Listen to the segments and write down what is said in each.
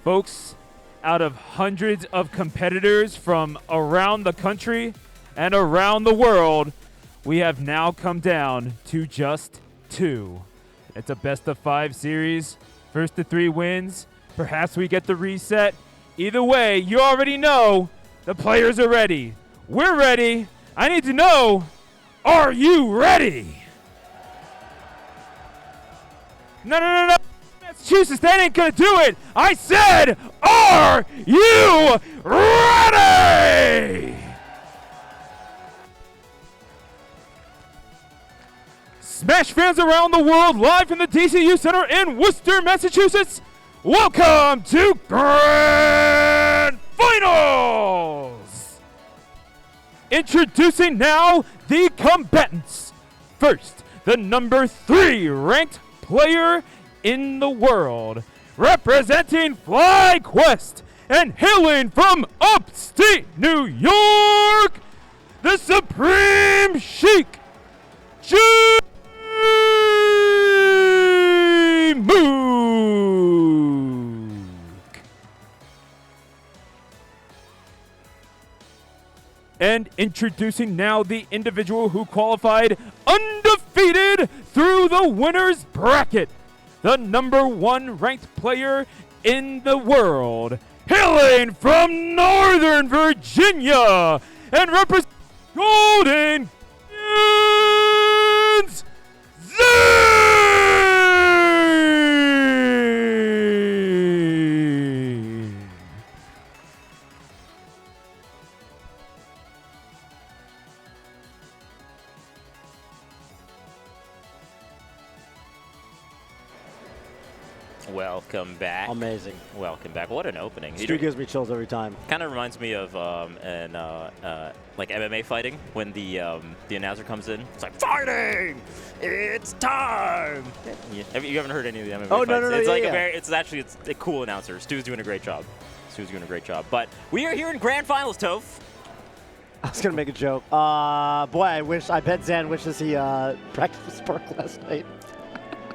Folks, out of hundreds of competitors from around the country and around the world, we have now come down to just 2. It's a best-of-5 series. First to 3 wins. Perhaps we get the reset. Either way, you already know the players are ready. We're ready. I need to know, are you ready? No. Massachusetts, that ain't gonna do it. I said, are you ready? Smash fans around the world, live from the DCU Center in Worcester, Massachusetts, welcome to Grand Finals! Introducing now the combatants. First, the number 3 ranked player in the world, representing FlyQuest and hailing from upstate New York, the Supreme Sheik, Jmook. And introducing now the individual who qualified undefeated through the winner's bracket, the number 1 ranked player in the world, hailing from Northern Virginia and representing Golden Guardians, Zain! Welcome back. Amazing. Welcome back. What an opening. Stu gives me chills every time. Kind of reminds me of like MMA fighting when the announcer comes in. It's like, fighting! It's time! You haven't heard any of the MMA fights? No, it's like yeah. it's a cool announcer. Stu's doing a great job. But we are here in Grand Finals, Toph. I was going to make a joke. Boy, I bet Zain wishes he practiced with Spark last night.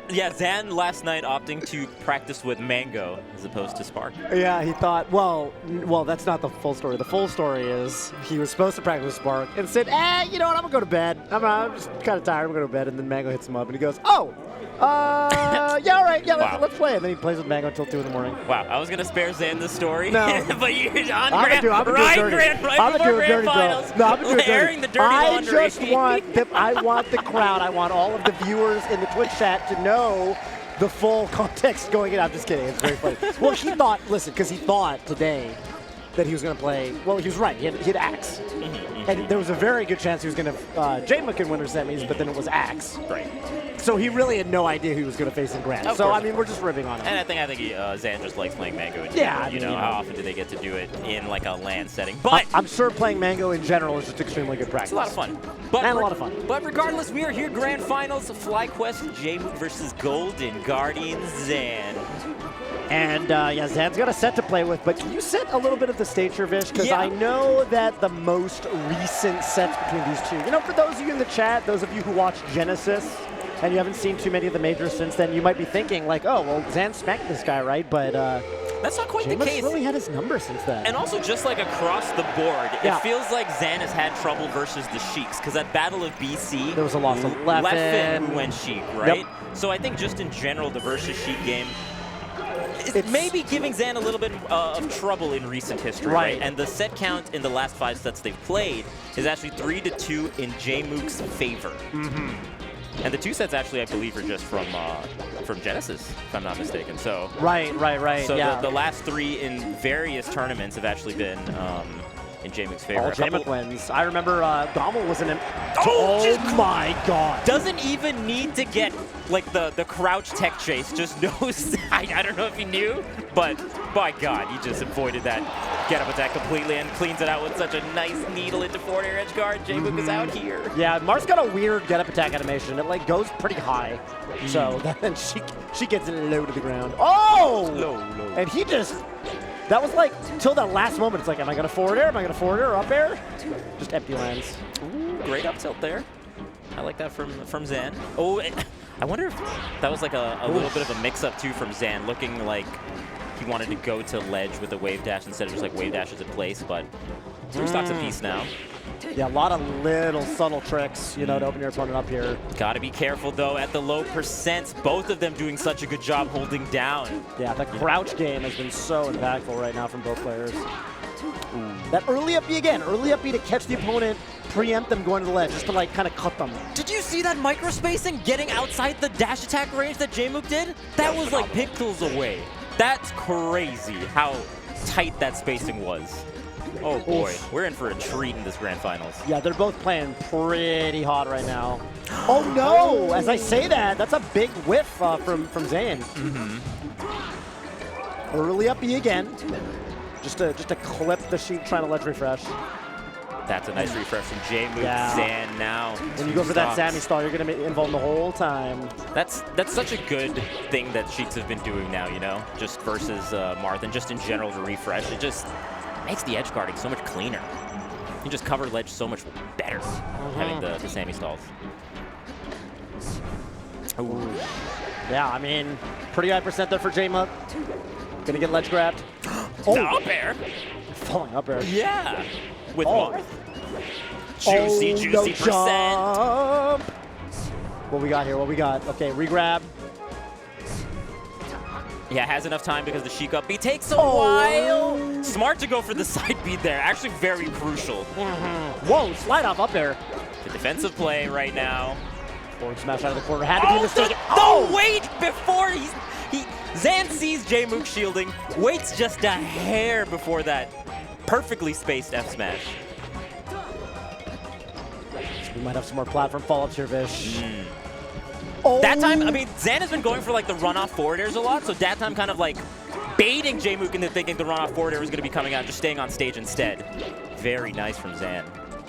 Yeah, Zain last night opting to practice with Mango as opposed to Spark. Yeah, he thought, well, that's not the full story. The full story is he was supposed to practice with Spark and said, you know what, I'm going to go to bed. I'm just kind of tired. I'm going to go to bed. And then Mango hits him up and he goes, yeah, all right. Yeah, wow. let's play. And then he plays with Mango until 2 in the morning. Wow, I was going to spare Zain the story. No. But you're on I'm before Grand Finals. No, I'm going to do airing the dirty laundry. I want the crowd, I want all of the viewers in the Twitch chat to know the full context going in. I'm just kidding. It's very funny. Well, he thought, because he thought today that he was going to play, well, he was right. He had Axe. And there was a very good chance he was going to Jmook in winter semis, but then it was Axe. Right. So he really had no idea who he was going to face in Grand. So, I mean, we're just ribbing on him. And I think Zain just likes playing Mango. In yeah. You know, how often do they get to do it in like a LAN setting? But I'm sure playing Mango in general is just extremely good practice. It's a lot of fun. And a lot of fun. But regardless, we are here Grand Finals of FlyQuest Jmook versus Golden Guardians Zain. And yeah, Zain's got a set to play with, but can you set a little bit of the stage here, Vish? Because I know that the most recent sets between these two, you know, for those of you in the chat, those of you who watched Genesis, and you haven't seen too many of the majors since then, you might be thinking like, oh, well, Zain smacked this guy, right? But that's not quite the case. really had his number since then. And also, just like across the board, it feels like Zain has had trouble versus the Sheiks, because at Battle of BC, there was a loss of Leffen who went Sheik, right? Yep. So I think just in general, the versus Sheik game, it's maybe giving Zain a little bit of trouble in recent history, right? And the set count in the last 5 sets they've played is actually 3-2 in Jmook's favor. And the 2 sets actually, I believe, are just from Genesis, if I'm not mistaken. So Right. So the last 3 in various tournaments have actually been in Jmook's favor. All Jmook wins. I remember Gommel was in him. Oh my God. Doesn't even need to get like the crouch tech chase, just knows. I don't know if he knew, but by God, he just avoided that get-up attack completely and cleans it out with such a nice needle into forward air edge guard. Jmook is out here. Yeah, Marth's got a weird get-up attack animation. It like goes pretty high, so then she gets it low to the ground. Oh! Low. And he just. That was like, till that last moment, it's like, am I going to forward air? Am I going to forward air or up air? Just empty lands. Ooh, great up tilt there. I like that from Zain. Oh, I wonder if that was like a little bit of a mix-up, too, from Zain, looking like he wanted to go to ledge with a wave dash instead of just like wave dashes in place, but 3 stocks apiece now. Yeah, a lot of little subtle tricks, you know, to open your opponent up here. Gotta be careful though at the low percents. Both of them doing such a good job holding down. Yeah, the crouch game has been so impactful right now from both players. That early up B again, early up B to catch the opponent, preempt them going to the ledge, just to like kind of cut them. Did you see that micro spacing getting outside the dash attack range that Jmook did? That was like pixels away. That's crazy how tight that spacing was. Oh boy, we're in for a treat in this grand finals. Yeah, they're both playing pretty hot right now. Oh no! As I say that, that's a big whiff from Zain. Early up B again, just to clip the Sheik trying to ledge refresh. That's a nice refresh from Jmook. Yeah. Zain now. When you go for that Sammy stall, you're going to be involved the whole time. That's such a good thing that Sheiks have been doing now, you know, just versus Marth and just in general to refresh. It just makes the edge guarding so much cleaner. You can just cover ledge so much better having the Sammy stalls. Ooh. Yeah, I mean, pretty high percent there for Jmook. Gonna get ledge grabbed. Oh, up air. Falling up air. Yeah. With Marth. Juicy no percent. Jump. What we got here? What we got? Okay, regrab. Yeah, has enough time because the Sheik up B takes a while. Smart to go for the side beat there. Actually very crucial. Whoa, slide off up there. The defensive play right now. Forward smash out of the corner. Had to be mistaken. The wait before Zain sees Jmook shielding, waits just a hair before that perfectly spaced F smash. We might have some more platform follow-ups here, Vish. That time, I mean, Zain has been going for like the run-off forward airs a lot, so that time kind of like baiting Jmook into thinking the run-off forward air was going to be coming out, just staying on stage instead. Very nice from Zain.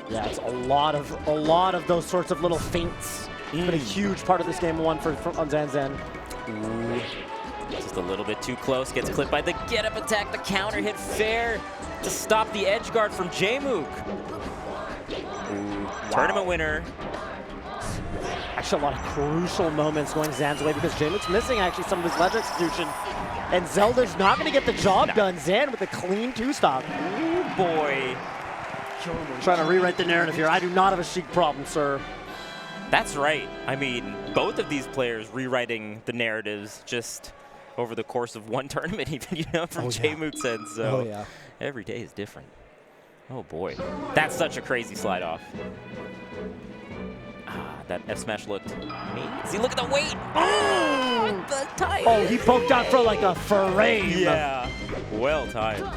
Yeah, it's a lot of those sorts of little feints. Been a huge part of this game one on Zain. Ooh. Just a little bit too close, gets clipped by the get-up attack, the counter hit fair to stop the edge guard from Jmook. Tournament winner. Actually, a lot of crucial moments going Zan's way because Jmook's missing actually some of his ledge execution. And Zelda's not going to get the job done. Zain with a clean 2-stop. Ooh, boy. Trying to rewrite the narrative here. I do not have a Sheik problem, sir. That's right. I mean, both of these players rewriting the narratives just over the course of one tournament, even, you know, from Jmook's end. So every day is different. Oh boy, that's such a crazy slide off. That F smash looked mean. See, look at the weight. Oh, the time. Oh, he poked out for like a frame. Yeah, well timed.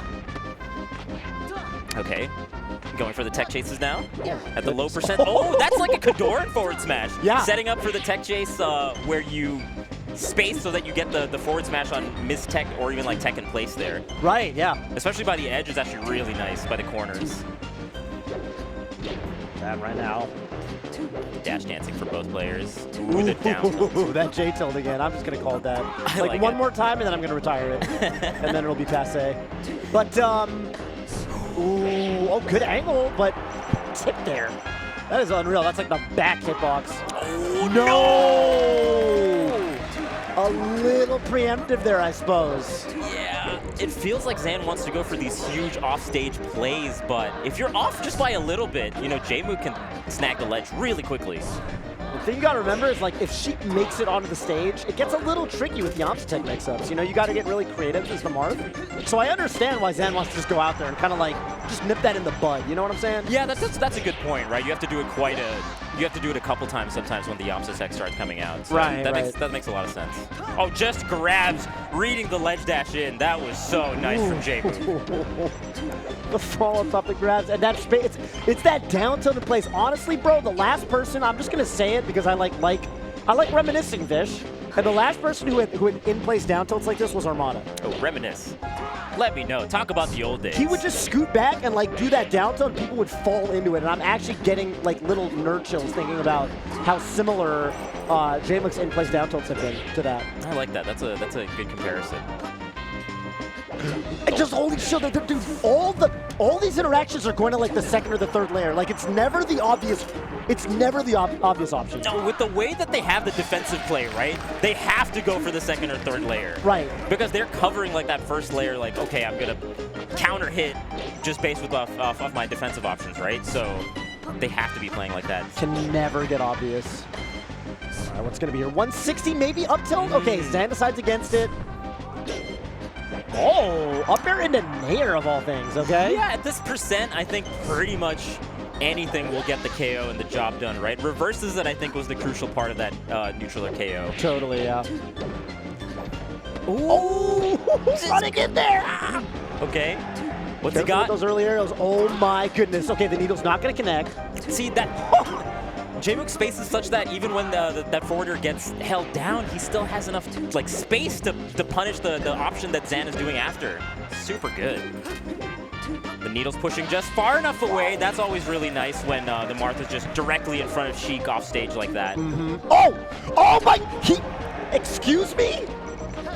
Okay, going for the tech chases now. At the low percent. Oh, that's like a Kadoran forward smash. Yeah. Setting up for the tech chase where you space so that you get the forward smash on mid-tech or even like tech in place there. Right, yeah. Especially by the edge is actually really nice by the corners. That right now. Dash dancing for both players. Ooh, the down tilt. That J tilt again. I'm just going to call it that. I like one it. more time and then I'm going to retire it. And then it'll be passe. But, ooh, oh, good angle, but tip there. That is unreal. That's like the back hitbox. Oh, no! A little preemptive there, I suppose. Yeah, it feels like Zain wants to go for these huge offstage plays, but if you're off just by a little bit, you know, Jmook can snag the ledge really quickly. The thing you gotta remember is, like, if Sheik makes it onto the stage, it gets a little tricky with the Yamcha tech mix-ups. You know, you gotta get really creative as the Marth. So I understand why Zain wants to just go out there and kind of, like, just nip that in the bud. You know what I'm saying? Yeah, that's a good point, right? You have to do it you have to do it a couple times sometimes when the Yamcha tech starts coming out. So right, that makes a lot of sense. Oh, just grabs, reading the ledge dash in. That was so nice from Jmook. The fall on top of the grabs, and that's it's that down tilt in place. Honestly, bro, the last person, I'm just gonna say it because I like reminiscing, Vish. And the last person who had in-place down tilts like this was Armada. Oh, reminisce. Let me know. Talk about the old days. He would just scoot back and like do that down tilt, and people would fall into it. And I'm actually getting like little nerd chills thinking about how similar Jmook's in-place down tilts have been to that. I like that. That's a good comparison. And just holding shield. Dude, all these interactions are going to like the second or the third layer. Like it's never the obvious. It's never the obvious option. No, with the way that they have the defensive play, right? They have to go for the second or third layer. Right. Because they're covering like that first layer. Like, okay, I'm gonna counter hit just based off of my defensive options, right? So they have to be playing like that. Can never get obvious. All right, what's going to be here? 160 maybe up tilt? Okay, Zain decides against it. Oh, up air into nair of all things, okay? Yeah, at this percent, I think pretty much anything will get the KO and the job done, right? Reverses that I think was the crucial part of that neutral or KO. Totally, yeah. Ooh, running in there! Okay. What's Careful he got? with those early arrows. Oh my goodness. Okay, the needle's not going to connect. See, that Jmook space is such that even when that forwarder gets held down, he still has enough like space to punish the option that Zain is doing after. Super good. The needle's pushing just far enough away. That's always really nice when the Marth is just directly in front of Sheik off stage like that. Oh my, excuse me?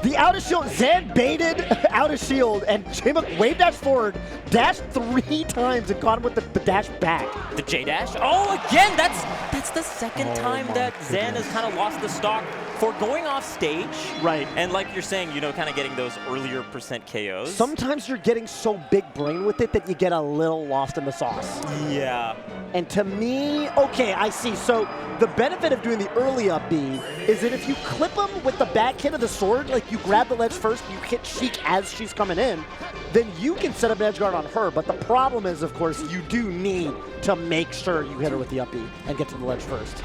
The out of shield, Zain baited out of shield, and Jmook wave dash forward, dashed 3 times and got him with the dash back. The J dash. Oh, again, that's the second time that Zain has kind of lost the stock for going off stage. Right. And like you're saying, you know, kind of getting those earlier percent KOs. Sometimes you're getting so big brain with it that you get a little lost in the sauce. Yeah. And to me, okay, I see. So the benefit of doing the early up B is that if you clip him with the back hit of the sword, like you grab the ledge first, you hit Sheik as she's coming in, then you can set up an edge guard on her. But the problem is, of course, you do need to make sure you hit her with the up B and get to the ledge first.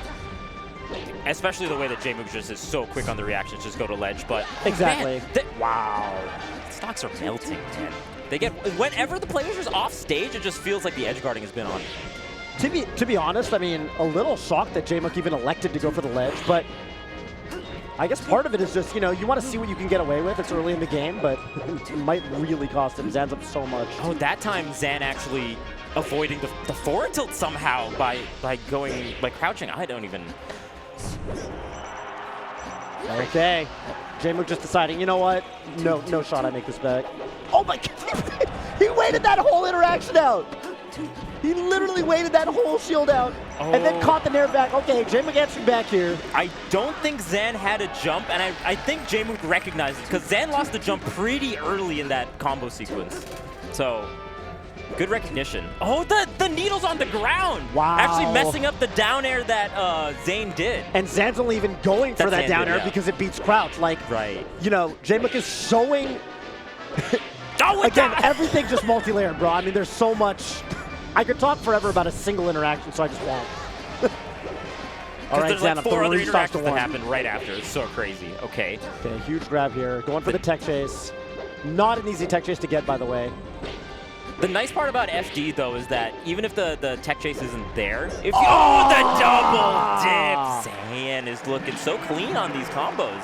Especially the way that Jmook just is so quick on the reactions, just go to ledge. But exactly. Man, wow, stocks are melting, man. They get whenever the players are off stage, it just feels like the edge guarding has been on. To be honest, I mean, a little shocked that Jmook even elected to go for the ledge, but I guess part of it is just, you know, you want to see what you can get away with. It's early in the game, but it might really cost him. Zain's up so much. Oh, that time Zain actually avoiding the forward tilt somehow by crouching. I don't even. Okay, Jmook just deciding, you know what? No shot, I make this back. Oh my God, he waited that whole interaction out. He literally waited that whole shield out and then caught the nair back. Okay, Jmook answering back here. I don't think Zain had a jump, and I think Jmook recognized it because Zain lost the jump pretty early in that combo sequence. So, good recognition. Oh, the needle's on the ground. Wow. Actually messing up the down air that Zain did. And Zain's only even going for that down air because it beats crouch. Like, right. You know, Jmook is showing, again, everything just multi-layered, bro. I mean, there's so much. I could talk forever about a single interaction, so I just won't. All right, there's Zain, like 4 other 3 stocks to interactions that 1. happen right after. It's so crazy. Okay. Okay, huge grab here. Going for the tech chase. Not an easy tech chase to get, by the way. The nice part about FD, though, is that even if the tech chase isn't there, if you, the double dip! Zain is looking so clean on these combos.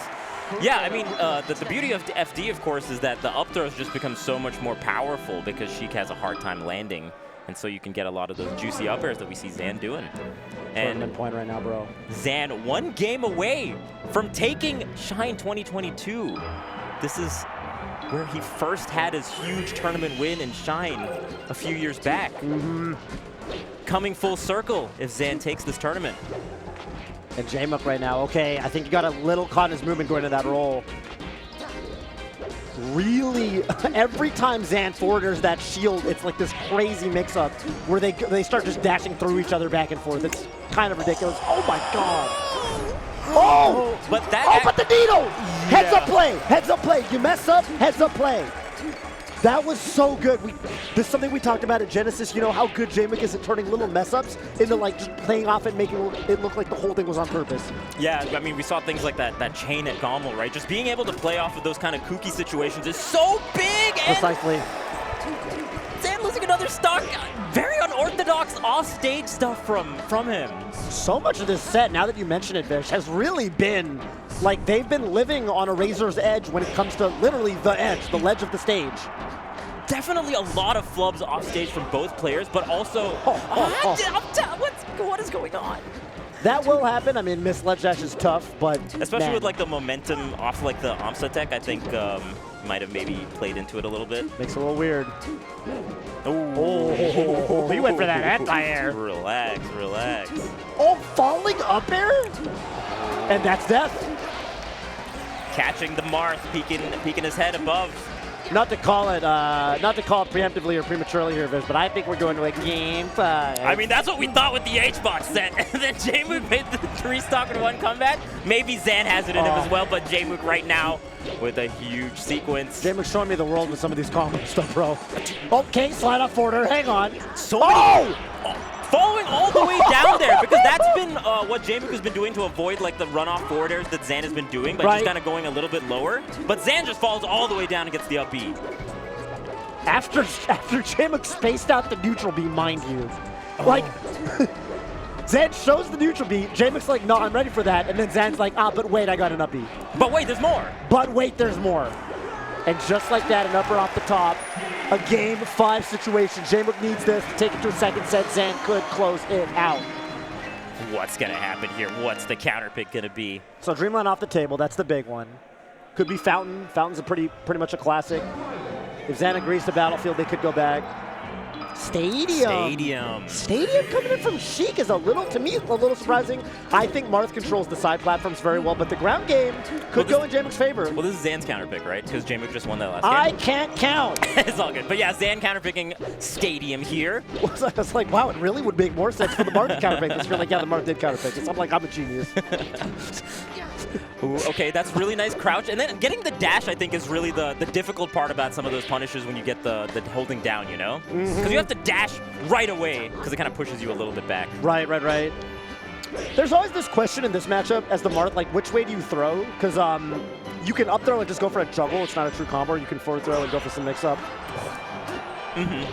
Yeah, I mean, the beauty of FD, of course, is that the up throws just become so much more powerful because Sheik has a hard time landing. And so you can get a lot of those juicy up airs that we see Zain doing. And point right now, bro. Zain 1 game away from taking Shine 2022. This is where he first had his huge tournament win in Shine a few years back. Coming full circle if Zain takes this tournament. And Jmook right now, okay, I think he got a little caught in his movement going to that roll. Really, every time Zain forwarders that shield, it's like this crazy mix-up where they start just dashing through each other back and forth. It's kind of ridiculous. Oh my God! Oh! But that but the needle! Yeah. Heads up play! Heads up play! You mess up, heads up play. That was so good. This is something we talked about at Genesis. You know how good Jmook is at turning little mess-ups into like just playing off and making it look like the whole thing was on purpose. Yeah, I mean, we saw things like that chain at Gommel, right? Just being able to play off of those kind of kooky situations is so big. Precisely. Zain losing another stock. Very unorthodox off-stage stuff from him. So much of this set, now that you mention it, Vish, has really been like they've been living on a razor's edge when it comes to literally the edge, the ledge of the stage. Definitely a lot of flubs off stage from both players, but also what is going on? That will happen. I mean, miss ledge dash is tough, but especially man. with like the momentum off like the Amsa tech, I think might have maybe played into it a little bit. Makes it a little weird. Oh, he went for that anti-air. Relax, relax. Oh, falling up air? And that's death. Catching the Marth, peeking his head above. Not to call it preemptively or prematurely here, Viz, but I think we're going to a game 5. I mean, that's what we thought with the H-box set. And then Jmook made the 3-stock in 1 combat. Maybe Zain has it in him as well, but Jmook right now with a huge sequence. Jmook's showing me the world with some of these combos stuff, bro. Okay, slide off forwarder, hang on. So many, following all the way down there, because that's been what Jmook has been doing to avoid like the runoff forwarders that Zain has been doing, but just kind of going a little bit lower. But Zain just falls all the way down and gets the up B. After Jmook spaced out the neutral B, mind you. Like, Zain shows the neutral B, Jmook's like, no, I'm ready for that, and then Zan's like, but wait, I got an up B. But wait, there's more. But wait, there's more. And just like that, an upper off the top. A game 5 situation. Jmook needs this to take it to a second set. Zain could close it out. What's going to happen here? What's the counter pick going to be? So Dreamland off the table. That's the big one. Could be Fountain. Fountain's a pretty much a classic. If Zain agrees to Battlefield, they could go back. Stadium coming in from Sheik is to me, a little surprising. I think Marth controls the side platforms very well, but the ground game could go in Jmook's favor. Well, this is Zan's counter pick, right? Because Jmook just won that last game. I can't count. It's all good. But yeah, Zain counter picking Stadium here. I was like, wow, it really would make more sense for the Marth counter pick. Because you're like, yeah, the Marth did counter pick. So I'm like, I'm a genius. Ooh, okay, that's really nice crouch. And then getting the dash, I think, is really the difficult part about some of those punishes when you get the holding down, you know? Because you have to dash right away because it kind of pushes you a little bit back. Right. There's always this question in this matchup as the Marth, like, which way do you throw? Because you can up throw and just go for a juggle. It's not a true combo. You can forward throw and go for some mix-up.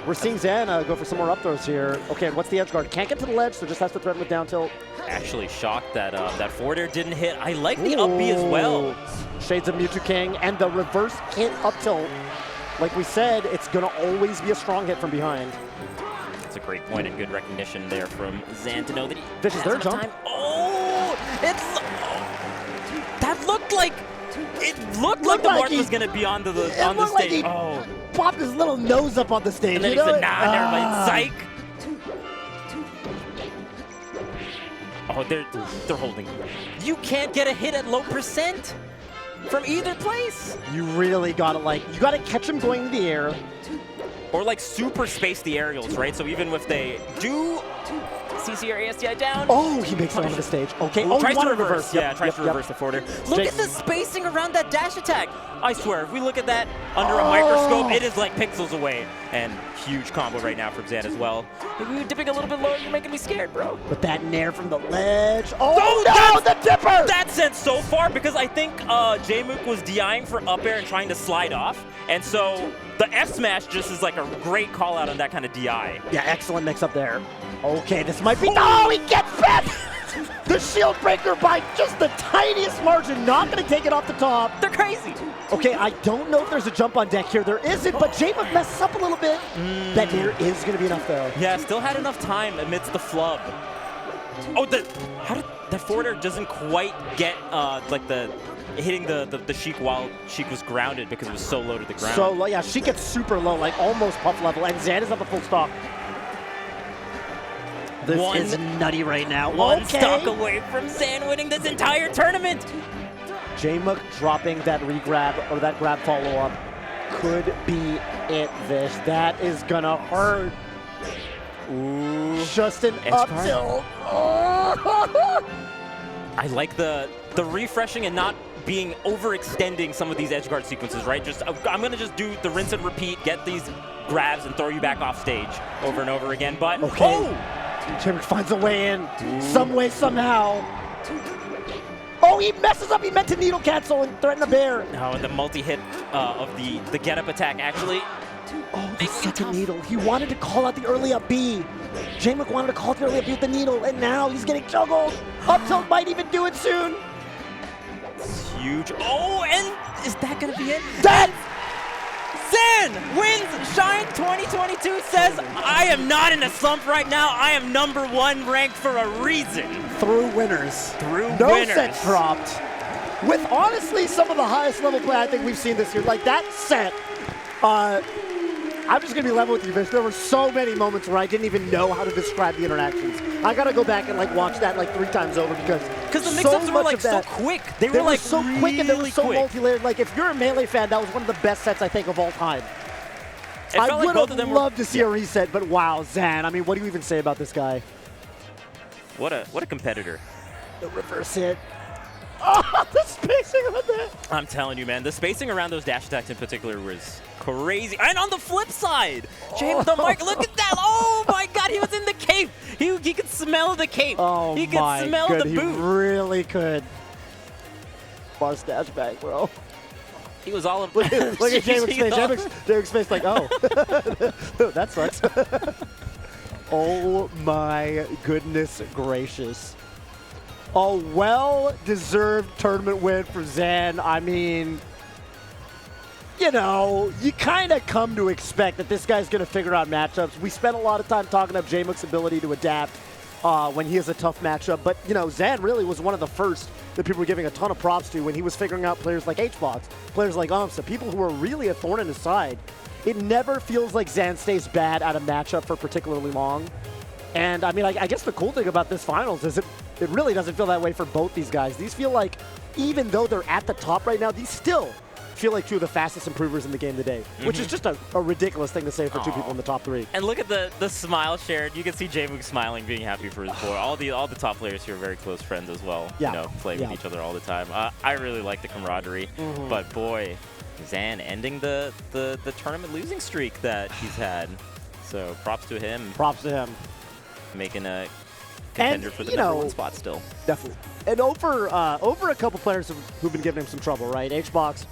We're seeing Zain go for some more up throws here. Okay, and what's the edge guard? Can't get to the ledge, so just has to threaten with down tilt. Actually shocked that that forward air didn't hit. I like the up B as well. Shades of Mewtwo King and the reverse hit up tilt. Like we said, it's going to always be a strong hit from behind. That's a great point and good recognition there from Zain to know that he This is their jump. Time. That looked like the Marth was going to be on the stage. Like he popped his little nose up on the stage. And then he said, nah, never mind. Psych. Oh, they're holding. You can't get a hit at low percent from either place. You really gotta you gotta catch him going in the air. Or like super space the aerials, right? So even if they do CC or ASTI down. Oh, he makes it onto the stage. Okay. Ooh, tries to reverse. Yeah, tries to reverse the forwarder. Look at the spacing around that dash attack. I swear, if we look at that under a microscope, it is like pixels away. And huge combo right now from Zain as well. If we were dipping a little bit lower, you're making me scared, bro. But that nair from the ledge. Oh, no, the dipper! That sent so far because I think Jmook was DIing for up air and trying to slide off. And so the F smash just is like a great call out on that kind of DI. Yeah, excellent mix up there. Okay, this might be. Oh, he gets bit! The shield breaker by just the tiniest margin. Not going to take it off the top. They're crazy. Okay, I don't know if there's a jump on deck here. There isn't, but Jmook messes up a little bit. That nair is going to be enough, though. Yeah, still had enough time amidst the flub. Oh, how did that forwarder doesn't quite get like hitting the Sheik while Sheik was grounded because it was so low to the ground. So low, yeah, Sheik gets super low, like almost puff level, and Zain is up a full stock. This is nutty right now. One stock away from Zain winning this entire tournament. Jmook dropping that regrab or that grab follow-up could be it, Vish. That is gonna hurt. Ooh. Just an up tilt. Oh. I like the refreshing and not being overextending some of these edge guard sequences, right? I'm gonna just do the rinse and repeat, get these grabs and throw you back off stage over and over again. But okay. Jmook finds a way in, some way, somehow. Oh, he messes up. He meant to needle cancel and threaten a bear. Oh, and the multi-hit of the get-up attack actually. Oh, the second needle. He wanted to call out the early up B. Jmook wanted to call out the early up B with the needle, and now he's getting juggled. Up tilt might even do it soon. It's huge. Oh, and is that going to be it? Zain wins Shine 2022, says, I am not in a slump right now. I am #1 ranked for a reason. Through winners. Through no winners. set dropped. With honestly some of the highest level play I think we've seen this year. Like that set, I'm just going to be level with you, Vish. There were so many moments where I didn't even know how to describe the interactions. I got to go back and like watch that like 3 times over because the mix-ups were like so quick. They were like so really quick and they were so quick. multi-layered. Like if you're a Melee fan, that was one of the best sets I think of all time. I like would both have of them loved to see a reset, but wow, Zain. I mean, what do you even say about this guy? What a competitor. The reverse hit. Oh, the spacing on that. I'm telling you, man, the spacing around those dash attacks in particular was crazy. And on the flip side, James, the mic, look at that. Oh my God, he was in the cape. He could smell the cape. Oh he could smell the boot. He really could. Marth dash back, bro. He was all of Look at Jmook's face. Jmook's face like, oh, that sucks. Oh my goodness gracious. A well-deserved tournament win for Zain. I mean, you know, you kind of come to expect that this guy's going to figure out matchups. We spent a lot of time talking about Jmook's ability to adapt when he has a tough matchup. But, you know, Zain really was one of the first that people were giving a ton of props to when he was figuring out players like Hbox, players like Umsa, people who were really a thorn in his side. It never feels like Zain stays bad at a matchup for particularly long. And, I mean, I guess the cool thing about this finals is it really doesn't feel that way for both these guys. These feel like, even though they're at the top right now, these still feel like 2 of the fastest improvers in the game today, which is just a ridiculous thing to say for 2 people in the top 3. And look at the smile shared. You can see Jmook smiling, being happy for his boy. All the top players here are very close friends as well. Yeah. You know, play with each other all the time. I really like the camaraderie, but boy, Zain ending the tournament losing streak that he's had. So props to him. Props to him. Making a contender for the #1 spot still. Definitely. And over a couple players who've been giving him some trouble, right? Hbox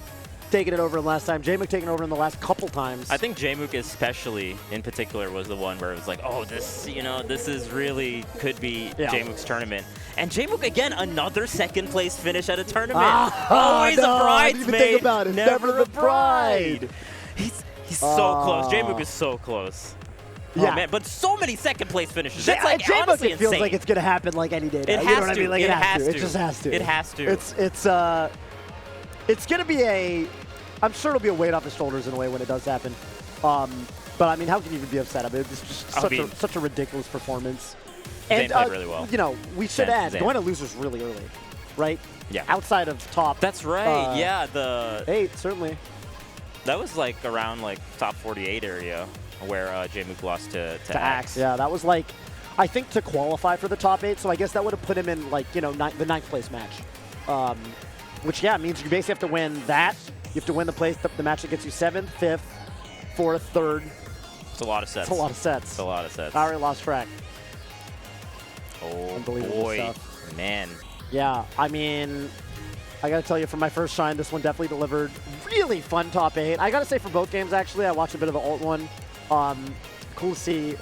taking it over in the last time. Jmook taking it over in the last couple times. I think Jmook especially, in particular, was the one where it was like, oh, this is really could be Jmook's tournament. And Jmook, again, another second-place finish at a tournament. Always a bridesmaid. I didn't even think about it. Never the bride. He's so close. Jmook is so close. Yeah, oh, man, but so many second-place finishes. That's like Jmook, honestly it feels insane. like it's gonna happen like any day. Now. It You has know what I mean? Like it has to. It just has to. It has to. It's gonna be a. I'm sure it'll be a weight off his shoulders in a way when it does happen. But I mean, how can you even be upset? I mean, it's just such a ridiculous performance. Zain played really well. You know, we should add Zain. going to losers really early, right? Yeah. Outside of top. That's right. Yeah, the 8 certainly. That was like around like top 48 area where Jmook lost to Axe. Yeah, that was like, I think to qualify for the top 8. So I guess that would have put him in like the 9th place match, which means you basically have to win that. You have to win the match that gets you 7th, 5th, 4th, 3rd. It's a lot of sets. It's a lot of sets. It's a lot of sets. I already lost track. Oh, Unbelievable boy. stuff. Man. Yeah, I mean, I got to tell you, for my first shine, this one definitely delivered really fun top 8. I got to say for both games, actually, I watched a bit of the alt one. Cool to see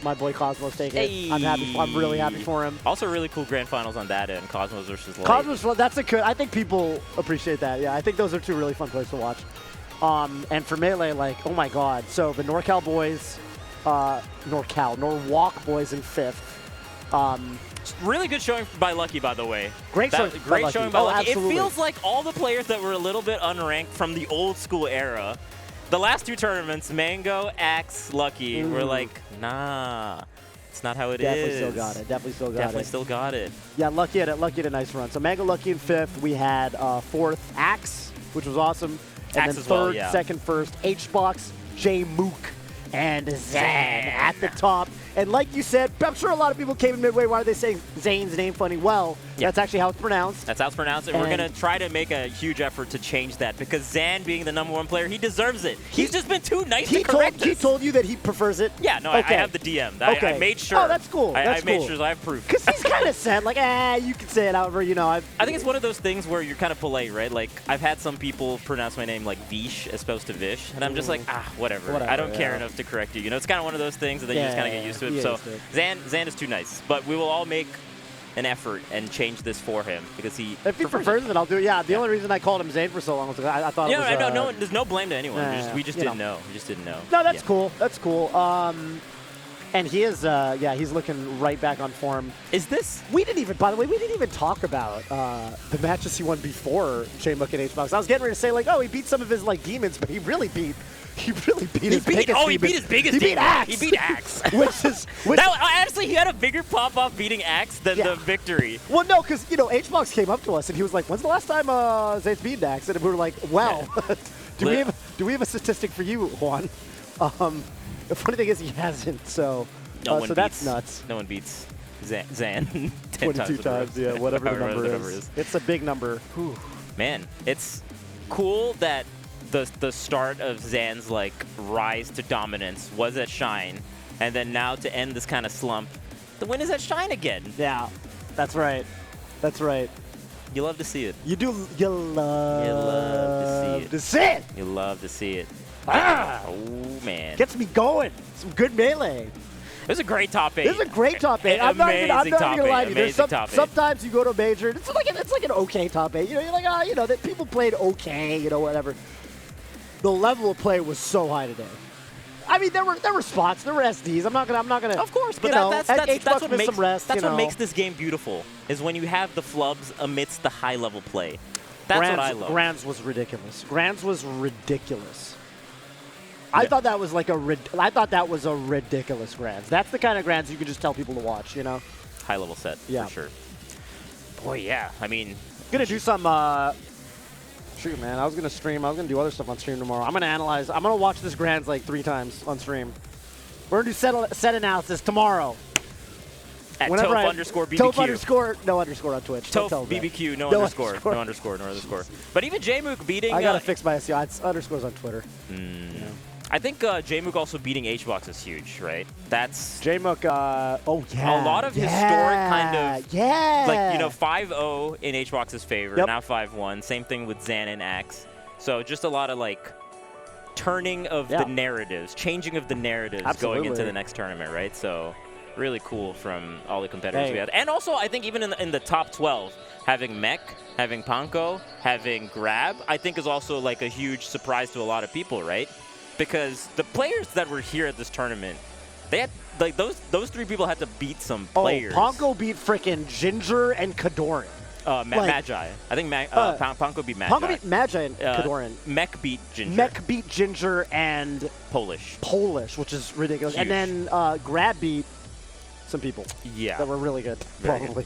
my boy Cosmos take it. Hey. I'm happy. I'm really happy for him. Also really cool grand finals on that end, Cosmos versus Light. Cosmos, that's a good, I think people appreciate that. Yeah, I think those are 2 really fun plays to watch. And for Melee, like, oh my God. So the NorWalk boys in 5th. Really good showing by Lucky, by the way. Great showing by Lucky. It absolutely. feels like all the players that were a little bit unranked from the old school era, the last 2 tournaments, Mango, Axe, Lucky, were like, nah, it's not how it Definitely is. Definitely still got it. it. Yeah, Lucky had a nice run. So Mango, Lucky in 5th. We had 4th, Axe, which was awesome. And Axe then as 3rd, well, yeah. 2nd, 1st, Hbox, Jmook, and Zain at the top. And like you said, I'm sure a lot of people came in midway. Why are they saying Zain's name funny? Well, that's actually how it's pronounced. That's how it's pronounced. And we're going to try to make a huge effort to change that because Zain, being the #1 player, he deserves it. He's just been too nice to correct us. He told you that he prefers it? Yeah, no, okay. I have the DM. I made sure. Oh, that's cool. I made sure I have proof. Because he's kind of said, like, you can say it however, I think it's one of those things where you're kind of polite, right? Like, I've had some people pronounce my name like Vish as opposed to Vish, and I'm just like, whatever. I don't care enough to correct you. It's kind of one of those things that you just kind of get used to it. So Zain is too nice. But we will all make an effort and change this for him because he. If he prefers it, I'll do it. Yeah, the only reason I called him Zain for so long was I thought it was. No, there's no blame to anyone. We just didn't know. We just didn't know. No, that's cool. That's cool. And he is, he's looking right back on form. Is this? By the way, we didn't even talk about the matches he won before Jmook and Hbox. I was getting ready to say, like, oh, he beat some of his, like, demons, but he really beat his biggest demon. Oh, he beat his biggest demon. He beat Axe. Honestly, he had a bigger pop-off beating Axe than the victory. Well, no, because, Hbox came up to us, and he was like, when's the last time Zayn's beaten Axe? And we were like, well, do we have a statistic for you, Juan? The funny thing is he hasn't, so that's nuts. No one beats Zain 22 times, yeah, whatever the number is. It's a big number. Whew. Man, it's cool that the start of Zan's like rise to dominance was at Shine, and then now to end this kind of slump, the win is at Shine again. Yeah, that's right. That's right. You love to see it. You do. You love to see it. You love to see it. Ah! Oh, man. Gets me going. Some good melee. It was a great top 8. This is a great top 8. I'm not even gonna lie to you. Sometimes you go to a major, and it's like an okay top 8. You're like, that people played okay, whatever. The level of play was so high today. I mean, there were spots, there were SDs. I'm not gonna. Of course, but that's what makes this game beautiful. Is when you have the flubs amidst the high level play. That's what I love. Grands was ridiculous. I thought that was a ridiculous Grands. That's the kind of Grands you can just tell people to watch, High level set, for sure. Boy, yeah. I mean, gonna do some. Shoot, man. I was gonna stream. I was gonna do other stuff on stream tomorrow. I'm gonna analyze. I'm gonna watch this Grands like 3 times on stream. We're gonna do set analysis tomorrow. At Toph_BBQ. Toph_ no underscore on Twitch. Toph BBQ, no underscore. No underscore. But even Jmook beating. I gotta fix my SEO. It's underscores on Twitter. I think Jmook also beating Hbox is huge, right? That's Jmook. A lot of historic kind of. Yeah. Like 5-0 in Hbox's favor. Now 5-1. Same thing with Zain and Axe. So just a lot of like turning of the narratives, changing of the narratives going into the next tournament, right? So really cool from all the competitors we had. And also, I think even in the top 12, having Mech, having Panko, having Grab, I think is also like a huge surprise to a lot of people, right? Because the players that were here at this tournament, they had like those 3 people had to beat some players. Panko beat frickin' Ginger and Kadoran. Magi. I think Panko beat Magi. Panko beat Magi and Kadoran. Mech beat Ginger. Mech beat Ginger and Polish, which is ridiculous. Huge. And then Grab beat some people. Yeah. That were really good. Probably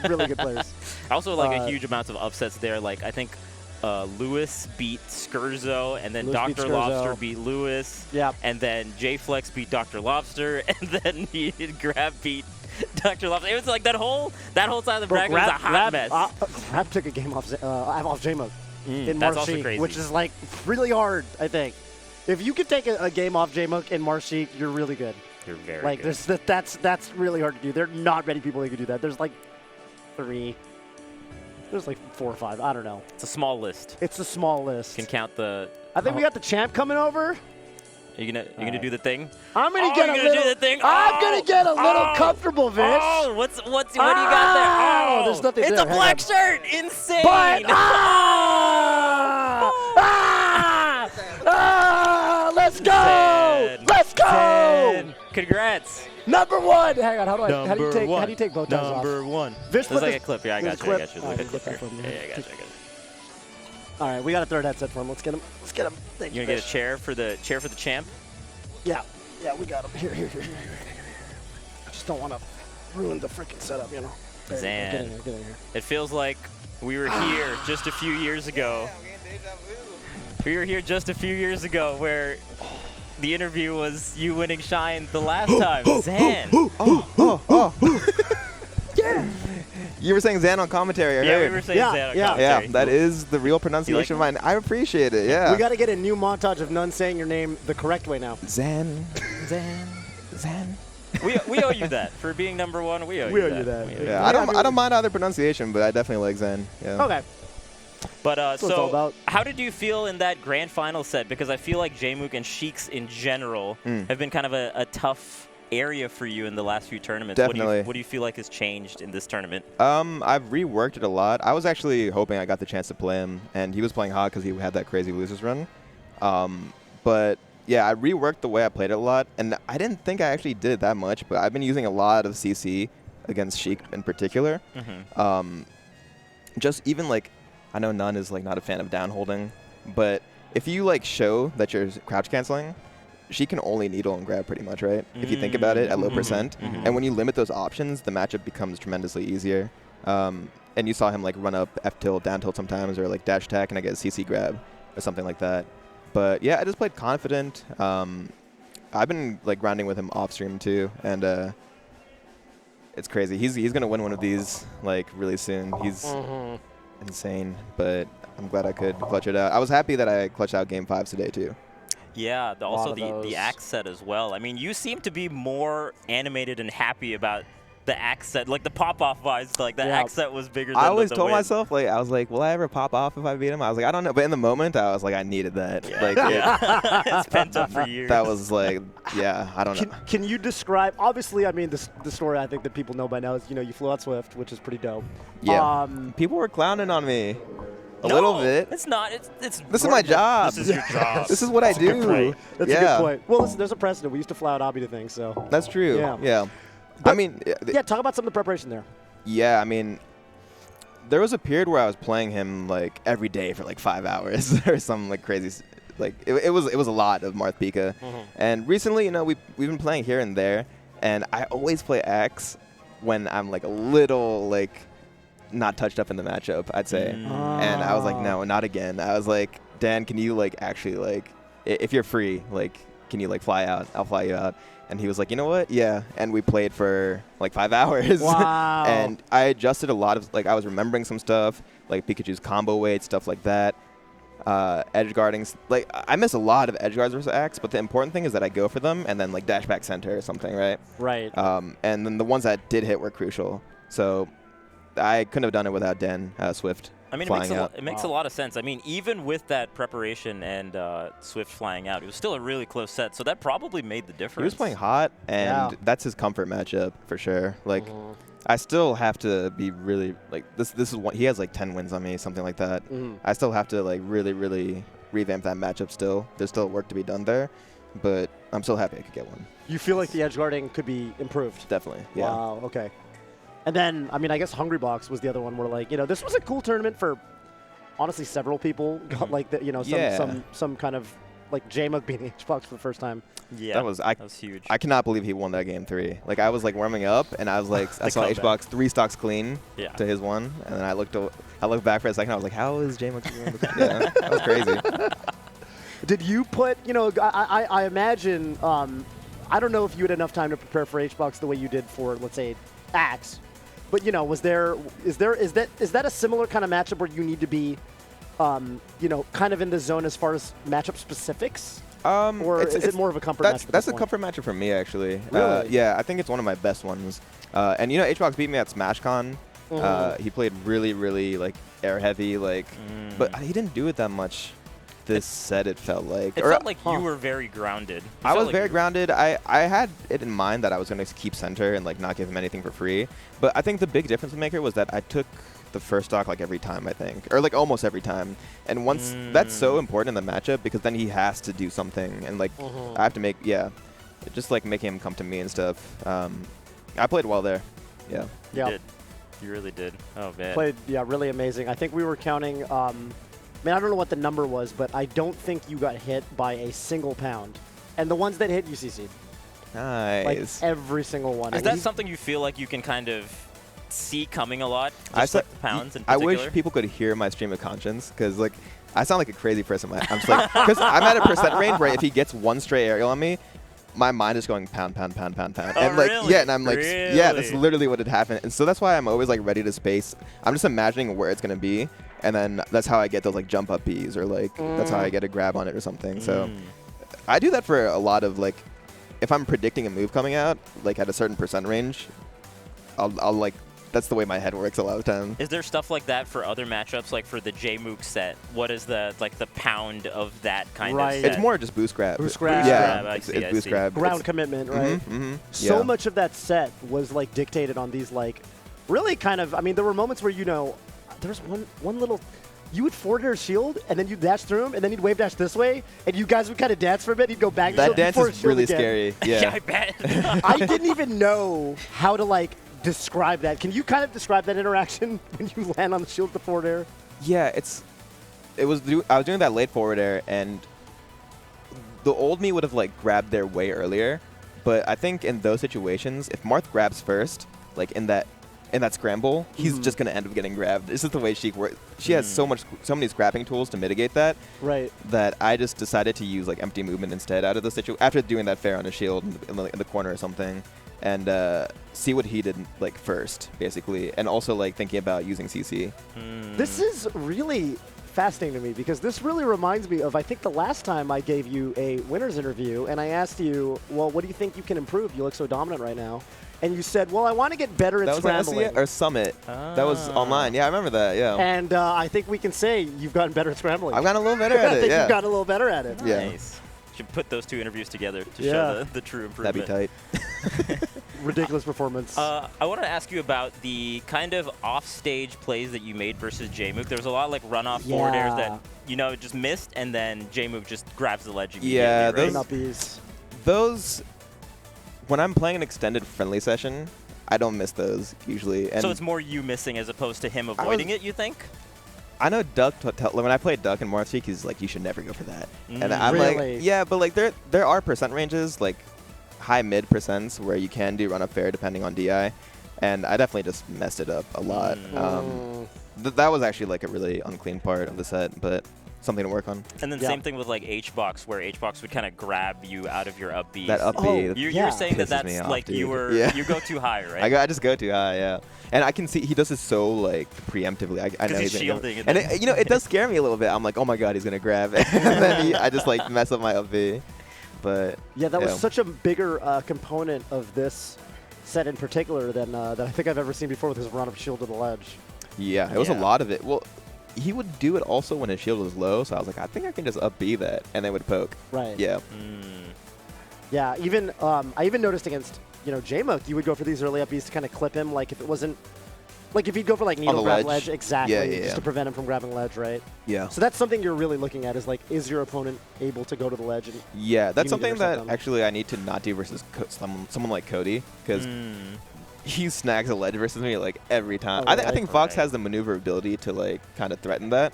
really good players. Also, like a huge amount of upsets there. Like I think Lewis beat Skurzo, and then Dr. Lobster beat Lewis. Yeah. And then J-Flex beat Dr. Lobster, and then Grab beat Dr. Lobster. It was like that whole side of the bracket was a hot mess. Grab took a game off Jmook in that's Marth, also crazy. which is like really hard, I think. If you could take a game off Jmook in Marth, you're really good. You're very like, good. That's really hard to do. There are not many people who can do that. There's like 3. There's like 4 or 5. I don't know. It's a small list. It's a small list. You can count the. I think we got the champ coming over. You gonna do the thing? I'm gonna get a little comfortable, Vince. Oh, what do you got there? Oh, there's nothing. It's there. a black shirt. Insane. But, let's go. Zain. Let's go. Zain. Congrats. Number 1. Hang on. How do you take bow ties off? Number 1. Vince, there's like a clip. Yeah, I got you. I Look at clip here. Yeah, I got you. All right, we got a third headset for him. Let's get him. Thank you. You gonna get a chair for the champ? Yeah, we got him. Here. I just don't want to ruin the freaking setup, Zain. Get in here. It feels like we were here just a few years ago. We were here just a few years ago where the interview was you winning Shine the last time. Zain. Yeah. You were saying Zain on commentary. I heard. We were saying Zain on commentary. Yeah, that is the real pronunciation of mine. I appreciate it, yeah. We got to get a new montage of none saying your name the correct way now. Zain. We owe you that. For being number 1, we owe you that. Yeah, I don't mind either pronunciation, but I definitely like Zain. Yeah. Okay. But so how did you feel in that grand final set? Because I feel like Jmook and Sheiks in general have been kind of a tough area for you in the last few tournaments. Definitely. What do you feel like has changed in this tournament? I've reworked it a lot. I was actually hoping I got the chance to play him, and he was playing hot because he had that crazy losers run. But yeah, I reworked the way I played it a lot, and I didn't think I actually did it that much, but I've been using a lot of CC against Sheik in particular. Just even like, I know None is like not a fan of down holding, but if you like show that you're crouch canceling, she can only needle and grab pretty much, right? If you think about it at low percent. And when you limit those options, the matchup becomes tremendously easier. And you saw him like run up F tilt, down tilt sometimes, or like dash attack and I get a CC grab or something like that. But yeah, I just played confident. I've been like grinding with him off stream too, and it's crazy. He's gonna win one of these like really soon. He's insane, but I'm glad I could clutch it out. I was happy that I clutched out game 5 today too. Yeah, also the axe set as well. I mean, you seem to be more animated and happy about the axe set, like the pop-off vibes. Like the axe set was bigger than I always the told win. myself, like, I was like, will I ever pop off if I beat him? I was like, I don't know. But in the moment, I was like, I needed that. Yeah. Like, it's pent up for years. that was like, yeah, I don't know. Can you describe, obviously, I mean, the story I think that people know by now is, you flew out Swift, which is pretty dope. Yeah. People were clowning on me. A little bit. It's not. This is my job. This is your job. This is what I do. That's a good point. Well, listen, there's a precedent. We used to fly out Obby to things, so. That's true. Yeah. But, I mean. Yeah, talk about some of the preparation there. Yeah, I mean, there was a period where I was playing him like every day for like 5 hours or some like crazy. Like it was a lot of Marth Pika. And recently, we've been playing here and there, and I always play X when I'm like a little like not touched up in the matchup, I'd say. And I was like, no, not again. I was like, Dan, can you like actually like, if you're free, like, can you like fly out? I'll fly you out. And he was like, you know what? Yeah. And we played for like 5 hours. Wow. And I adjusted a lot of, like, I was remembering some stuff, like Pikachu's combo weight, stuff like that. Edge guarding. Like, I miss a lot of edge guards versus X, but the important thing is that I go for them and then like dash back center or something, right? Right. And then the ones that did hit were crucial. So I couldn't have done it without Dan Swift. I mean, it makes a lot of sense. I mean, even with that preparation and Swift flying out, it was still a really close set. So that probably made the difference. He was playing hot, and that's his comfort matchup for sure. Like, I still have to be really like this. This is what he has like 10 wins on me, something like that. I still have to like really revamp that matchup. Still, there's still work to be done there, but I'm still happy I could get one. You feel like the edge guarding could be improved? Definitely. Yeah. Wow. Okay. And then, I mean, I guess Hungry Box was the other one where, like, this was a cool tournament for, honestly, several people. Got, like, some kind of, like, Jmook beating Hbox for the first time. Yeah, that was huge. I cannot believe he won that game 3. Like, I was, like, warming up, and I was, like, I saw Hbox 3 stocks clean to his 1, and then I looked back for a second, I was like, how is Jmook doing this? Yeah, that was crazy. Did you put, I imagine, I don't know if you had enough time to prepare for Hbox the way you did for, let's say, Axe. But is that a similar kind of matchup where you need to be, kind of in the zone as far as matchup specifics? Or is it more of a comfort matchup? That's a comfort matchup for me, actually. Really? Yeah, I think it's one of my best ones. And Hbox beat me at SmashCon. He played really like air heavy, like, but he didn't do it that much. This set, it felt like. It felt like you were very grounded. I was very grounded. I had it in mind that I was going to keep center and like not give him anything for free. But I think the big difference maker was that I took the first stock like every time, I think, or like almost every time. And once that's so important in the matchup because then he has to do something and like I have to make just like making him come to me and stuff. I played well there. Yeah. You did. You really did. Oh man. Played really amazing. I think we were counting. I don't know what the number was, but I don't think you got hit by a single pound. And the ones that hit, you CC'd. Nice. Like every single one. Is that something you feel like you can kind of see coming a lot? Just like the pounds in particular? I wish people could hear my stream of conscience because, like, I sound like a crazy person. I'm just like, because I'm at a percent range where if he gets one stray aerial on me, my mind is going pound. Oh, and like, really? yeah, and I'm like, yeah, that's literally what had happened. And so that's why I'm always like ready to space. I'm just imagining where it's going to be. And then that's how I get those like jump up Bs or like that's how I get a grab on it or something. So I do that for a lot of like, if I'm predicting a move coming out, like at a certain percent range, I'll like that's the way my head works a lot of the time. Is there stuff like that for other matchups, like for the Jmook set? What is the pound of that kind of set? It's more just boost grab. Boost grab. Yeah, It's boost grab. Ground commitment, right? So Yeah. much of that set was like dictated on these like really kind of. I mean, there were moments where there's one little. You would forward air shield, and then you'd dash through him, and then you'd wave dash this way, and you guys would kind of dance for a bit. You'd go back. That dance is really again. scary. Yeah, Yeah. I bet. I didn't even know how to like describe that. Can you kind of describe that interaction when you land on the shield with the forward air? Yeah, I was doing that late forward air, and the old me would have like grabbed there way earlier. But I think in those situations, if Marth grabs first, like in that scramble, he's just gonna end up getting grabbed. This is the way Sheik works. She has so many scrapping tools to mitigate that. Right. That I just decided to use like empty movement instead out of the situation after doing that fair on a shield in the corner or something, and see what he did like first, basically, and also like thinking about using CC. This is really fascinating to me because this really reminds me of, I think, the last time I gave you a winner's interview and I asked you, well, what do you think you can improve? You look so dominant right now. And you said, well, I want to get better at scrambling. That was or Summit. That was online. Yeah, I remember that, yeah. And I think we can say you've gotten better at scrambling. I've gotten a little better at I it, think yeah. you've gotten a little better at it. Yeah. Nice. Should put those two interviews together to show the true improvement. That'd be tight. Ridiculous performance. I want to ask you about the kind of off-stage plays that you made versus Jmook. There was a lot of like run-off forward airs that, just missed, and then Jmook just grabs the ledge immediately, Yeah, right? those, when I'm playing an extended friendly session, I don't miss those usually. And so it's more you missing as opposed to him avoiding it, you think? I know Duck, when I played Duck and Marth Sheik, he's like, you should never go for that. And I'm Really? like, yeah, but like there are percent ranges, like high mid percents where you can do run up fair depending on DI. And I definitely just messed it up a lot. That was actually like a really unclean part of the set, but something to work on. And then same thing with like H-Box, where H-Box would kind of grab you out of your up B. That up B. You were saying that pisses me that's off, like dude. you go too high, right? I just go too high, yeah. And I can see he does this so like preemptively. I know he's gonna shielding go. it. And it does scare me a little bit. I'm like, oh my god, he's gonna grab, and then I just like mess up my up B. But yeah, that was such a bigger component of this set in particular than I think I've ever seen before with his run-up shield to the ledge. Yeah, it was a lot of it. Well, he would do it also when his shield was low, so I was like, I think I can just up B that, and they would poke. Right. Yeah. Yeah, even I even noticed against Jmook, you would go for these early up Bs to kind of clip him, like if it wasn't, like if he'd go for like needle grab ledge, exactly, just to prevent him from grabbing ledge, right? Yeah. So that's something you're really looking at is like, is your opponent able to go to the ledge? And yeah, that's you need to something that intercept them? actually I need to not do versus someone like Cody, because he snags a ledge versus me like every time. Oh, I think Fox has the maneuverability to like kind of threaten that,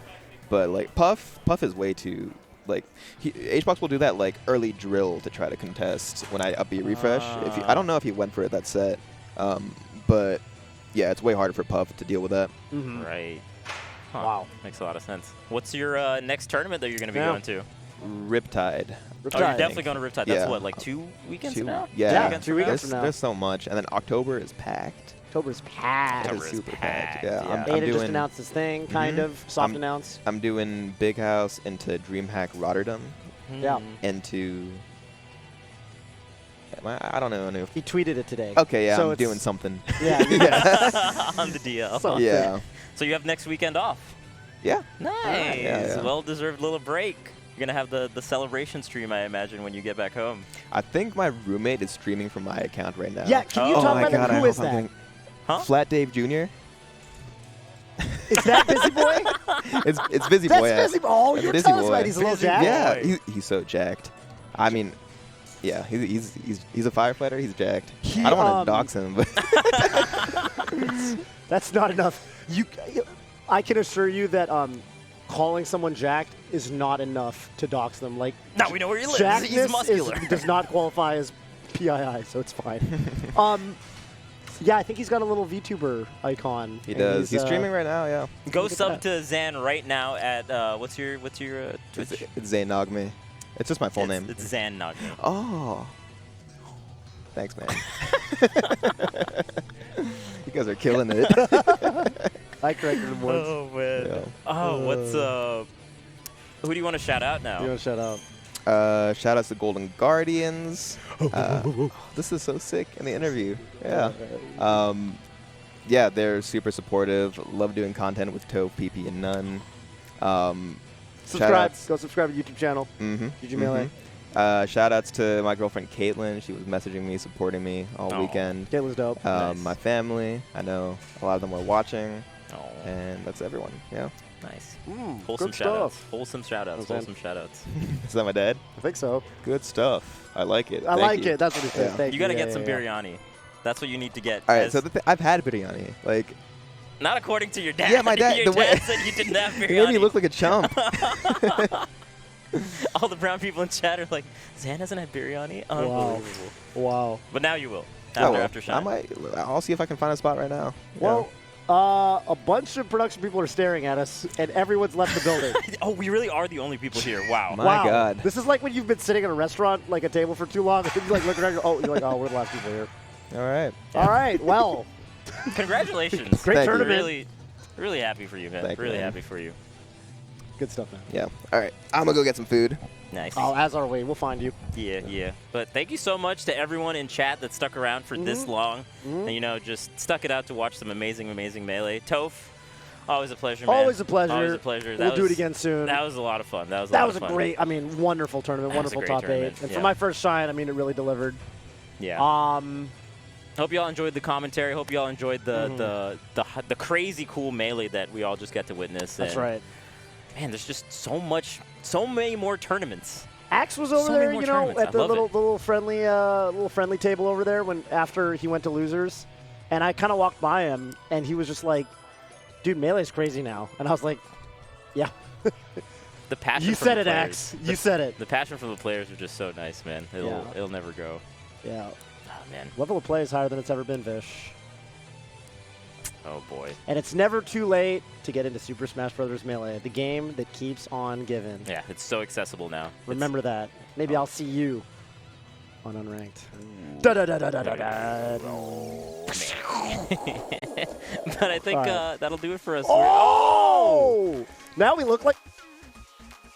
but like Puff is way too like H-Box will do that like early drill to try to contest when I up B refresh. I don't know if he went for it that set, but yeah, it's way harder for Puff to deal with that. Right. Huh. Wow. Makes a lot of sense. What's your next tournament that you're going to be going to? Riptide. Oh, you're definitely going to Riptide. That's what, like 2 weekends now? Yeah, 2 weekends from now. There's so much, and then October is packed. October's packed. It's super packed. Yeah, I'm Beta just doing announced his thing, kind of soft announce. I'm doing Big House into DreamHack Rotterdam. Yeah. Into I don't know if he tweeted it today. Okay, yeah, so I'm doing something. Yeah. On the DL. Something. Yeah. So you have next weekend off. Yeah. Nice. Yeah. Well-deserved little break. You're going to have the celebration stream, I imagine, when you get back home. I think my roommate is streaming from my account right now. Yeah, can you talk about that? Who is that? Huh? Flat Dave Jr. Is that Busy Boy? It's Busy Boy. That's Busy Boy. Oh, you're Busy telling us Boy. about he's a little jacked? Yeah, he's so jacked. I mean, yeah, he's a firefighter. He's jacked. I don't want to dox him, but that's not enough. I can assure you that calling someone jacked is not enough to dox them. Like, now we know where he lives. He's muscular. Does not qualify as PII, so it's fine. Yeah, I think he's got a little VTuber icon. He does. He's streaming right now. Yeah. Go sub to Zain right now at what's your Twitch? It's Zain Nogme. It's just my full name. It's Zain Nogme. Oh. Thanks, man. You guys are killing it. I corrected him once. Oh man. Yeah. Oh, what's who do you want to shout out now? You want to shout out? Shout outs to Golden Guardians. This is so sick in the interview. Yeah. yeah, they're super supportive. Love doing content with Toph, PP, and Nun. Subscribe. Go subscribe to the YouTube channel. Mm-hmm. GG Melee. Shout outs to my girlfriend Caitlin. She was messaging me, supporting me all weekend. Caitlin's dope. Nice. My family. I know a lot of them were watching. Oh. And that's everyone. Yeah. Nice. Wholesome shout-outs. Wholesome shout-outs. That's Wholesome shout-outs. Is that my dad? I think so. Good stuff. I like it. I like it. That's what he said. Yeah. Thank You got to get Yeah, some yeah. biryani. That's what you need to get. All right. So I've had biryani. Like, not according to your dad. Yeah, my dad. Your the way dad said you didn't have He made me biryani. look like a chump. All the brown people in chat are like, Zain hasn't had biryani? Unbelievable. Wow. But now you will. Oh, well, After Shine. I'll see if I can find a spot right now. Well, a bunch of production people are staring at us, and everyone's left the building. Oh, we really are the only people here. Wow. My Wow. God. This is like when you've been sitting at a restaurant, like a table for too long, and you like look around and go, you're like, we're the last people here. All right. All right, well. Congratulations. Great Thank you. tournament. Really happy for you, man. Thank you, Really man. happy for you. Good stuff, man. Yeah. All right. I'm going to go get some food. Nice. Oh, as are we. We'll find you. Yeah. But thank you so much to everyone in chat that stuck around for this long. And, you know, just stuck it out to watch some amazing, amazing Melee. Toph, always a pleasure, man. Always a pleasure. Always a pleasure. We'll do it again soon. That was a lot of fun. That was a great, wonderful tournament, That was a wonderful great top tournament, 8. And yeah. for my first shine, it really delivered. Yeah. Hope you all enjoyed the commentary. Hope you all enjoyed the crazy cool Melee that we all just got to witness. That's and, right. Man, there's just so many more tournaments. Axe was over So many there, more you know, tournaments. at I the love it. little friendly table over there after he went to losers, and I kind of walked by him, and he was just like, "Dude, Melee's crazy now," and I was like, "Yeah." The passion. You from said the it, players. Axe. You said it. The passion from the players are just so nice, man. It'll never go. Yeah. Oh man. Level of play is higher than it's ever been, Vish. Oh boy. And it's never too late to get into Super Smash Bros. Melee, the game that keeps on giving. Yeah, it's so accessible now. Remember that. Maybe I'll see you on Unranked. Da da da da da da da. But I think that'll do it for us. Oh! Now we look like